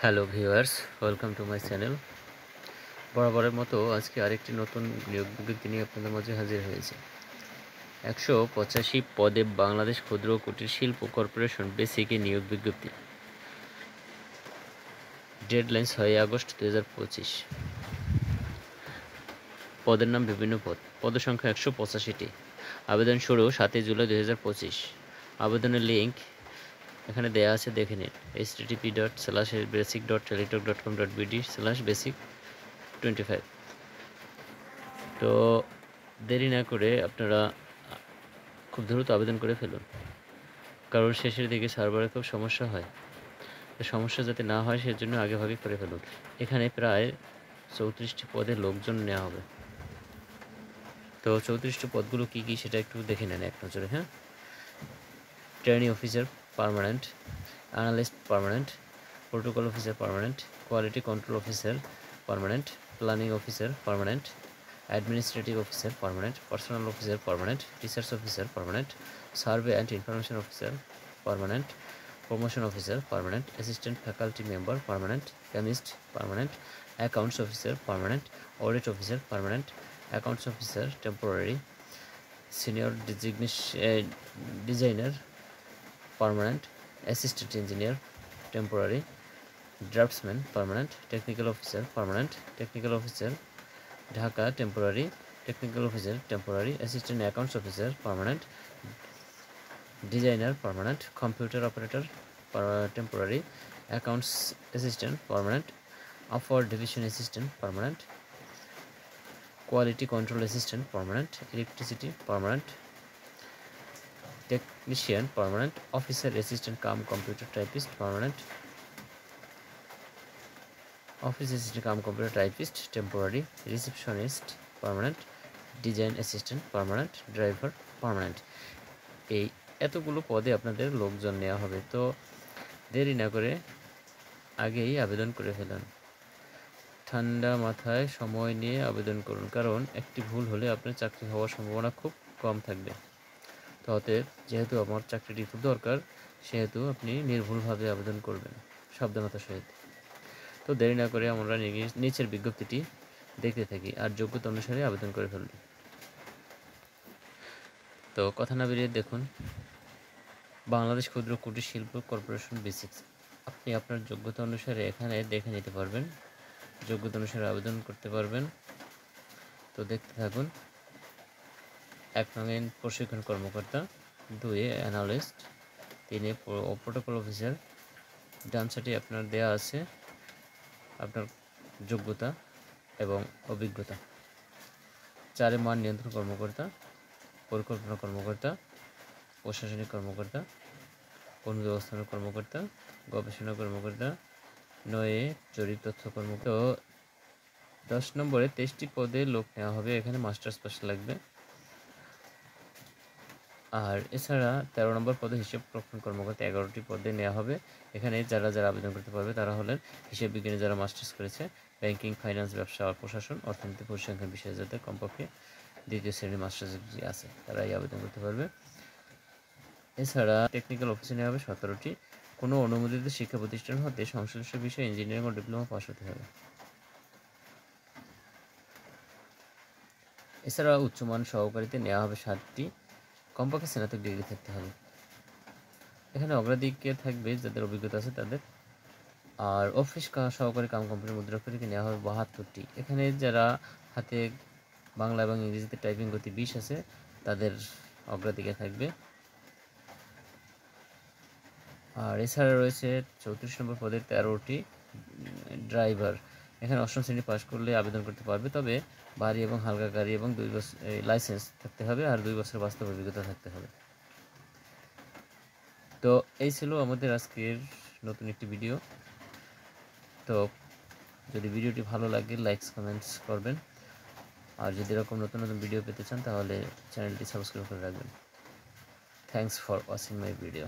Hello viewers, welcome to my channel. বরাবরের মতো আজকে আরেকটি নতুন নিয়োগ বিজ্ঞপ্তি নিয়ে আপনাদের মাঝে হাজির হয়েছে। 185 পদে বাংলাদেশ ক্ষুদ্র ও কুটির শিল্প কর্পোরেশন বেসিকে নিয়োগ বিজ্ঞপ্তি। Deadline 6 August 2025। পদের নাম বিভিন্ন পদ। পদসংখ্যা 185টি। আবেদন শুরু 7 জুলাই 2025। আবেদনের লিঙ্ক এখানে দেয়া আছে, দেখে নিন। http://basic.teletalk.com.bd/basic25। তো দেরি না করে আপনারা খুব দ্রুত আবেদন করে ফেলুন, কারণ শেষের দিকে সার্ভারে খুব সমস্যা হয়। তো সমস্যা যাতে না হয় সেজন্য আগেভাগে করে ফেলুন। এখানে প্রায় 34টি পদে লোকজন নেওয়া হবে। তো 34টি পদগুলো কী কী সেটা একটু দেখে নেন এক নজরে। হ্যাঁ, training officer permanent, analyst permanent, protocol officer permanent, quality control officer permanent, planning officer permanent, administrative officer permanent, personal officer permanent, research officer permanent, survey and information officer permanent, promotion officer permanent, assistant faculty member permanent, chemist permanent, accounts officer permanent, audit officer permanent, accounts officer temporary, senior designer permanent, assistant engineer temporary, draughtsman permanent, technical officer permanent, technical officer Dhaka temporary, technical officer temporary, assistant accounts officer permanent, designer permanent, computer operator temporary, accounts assistant permanent, upper division assistant permanent, quality control assistant permanent, electricity permanent, technician permanent, officer assistant cum computer typist permanent, office assistant cum computer typist temporary, receptionist permanent, design assistant permanent, driver permanent. এই এতগুলো পদে আপনাদের লোকজন নেওয়া হবে। তো দেরি না করে আগেই আবেদন করে ফেলুন। ঠান্ডা মাথায় সময় নিয়ে আবেদন করুন, কারণ একটি ভুল হলে আপনার চাকরি হওয়ার সম্ভাবনা খুব কম থাকবে। তো অতএব যেহেতু আমার চাকরিটি খুব দরকার, সেহেতু আপনি নির্ভুলভাবে আবেদন করবেন, সাবধানতার সহিত। তো দেরি না করে আমরা নিচের বিজ্ঞপ্তিটি দেখতে থাকি আর যোগ্যতা অনুসারে আবেদন করে ফেলুন। তো কথা না বেরিয়ে দেখুন, বাংলাদেশ ক্ষুদ্র কুটির শিল্প কর্পোরেশন বেসিক্স। আপনি আপনার যোগ্যতা অনুসারে এখানে দেখে নিতে পারবেন, যোগ্যতা অনুসারে আবেদন করতে পারবেন। তো দেখতে থাকুন। 1 নং প্রশিক্ষণ কর্মকর্তা, 2 অ্যানালিস্ট, 3 প্রোটোকল অফিসার। ডান সাইডে আপনার দেয়া আছে আপনার যোগ্যতা এবং অভিজ্ঞতা। 4 মান নিয়ন্ত্রণ কর্মকর্তা, পরিকল্পনা কর্মকর্তা, প্রশাসনিক কর্মকর্তা, পুনর্ব্যবস্থাপনা কর্মকর্তা, গবেষণা কর্মকর্তা, 9 জরিপ তথ্য কর্মকর্তা। তো 10 নম্বরে 23টি পদে লোক নেওয়া হবে। এখানে মাস্টার্স পাস লাগবে। আর এছাড়া 13 নম্বর পদে হিসাব রক্ষণ কর্মকর্তা 11টি পদে নেওয়া হবে। এখানে যারা আবেদন করতে পারবে তারা হলেন হিসাব বিজ্ঞানে যারা মাস্টার্স করেছে, ব্যাংকিং, ফাইন্যান্স, ব্যবসা, প্রশাসন, অর্থনীতি, পরিসংখ্যান বিষয়ে যাদের কমপক্ষে 2য় শ্রেণীর মাস্টার্স ডিগ্রি আছে তারাই আবেদন করতে পারবে। এছাড়া টেকনিক্যাল অফিসে নেওয়া হবে 17টি। কোনো অনুমোদিত শিক্ষা প্রতিষ্ঠান হতে সংশ্লিষ্ট বিষয়ে ইঞ্জিনিয়ারিং ও ডিপ্লোমা পাস হতে হবে। এছাড়া উচ্চমান সহকারীতে নেওয়া হবে 7টি, কমপক্ষে স্নাতক ডিগ্রি থাকতে হবে। এখানে অগ্রাধিকার থাকবে যাদের অভিজ্ঞতা আছে তাদের। আর অফিস সহকারী কাম কম্পিউটার মুদ্রাক্ষরিকে নেওয়া হবে 72টি। এখানে যারা হাতে বাংলা এবং ইংরেজিতে টাইপিং গতি 20 আছে তাদের অগ্রাধিকার থাকবে। আর এছাড়া রয়েছে 34 নম্বর পদের 13টি ড্রাইভার। এখানে 8ম শ্রেণী পাস করলে আবেদন করতে পারবে, তবে ভারী এবং হালকা গাড়ি এবং 2 বছর লাইসেন্স থাকতে হবে আর 2 বছর বাস্তব অভিজ্ঞতা থাকতে হবে। তো এই ছিল আমাদের আজকের নতুন একটি ভিডিও। তো যদি ভিডিওটি ভালো লাগে লাইকস কমেন্টস করবেন, আর যদি এরকম নতুন নতুন ভিডিও পেতে চান তাহলে চ্যানেলটি সাবস্ক্রাইব করে রাখবেন। Thanks for watching my video.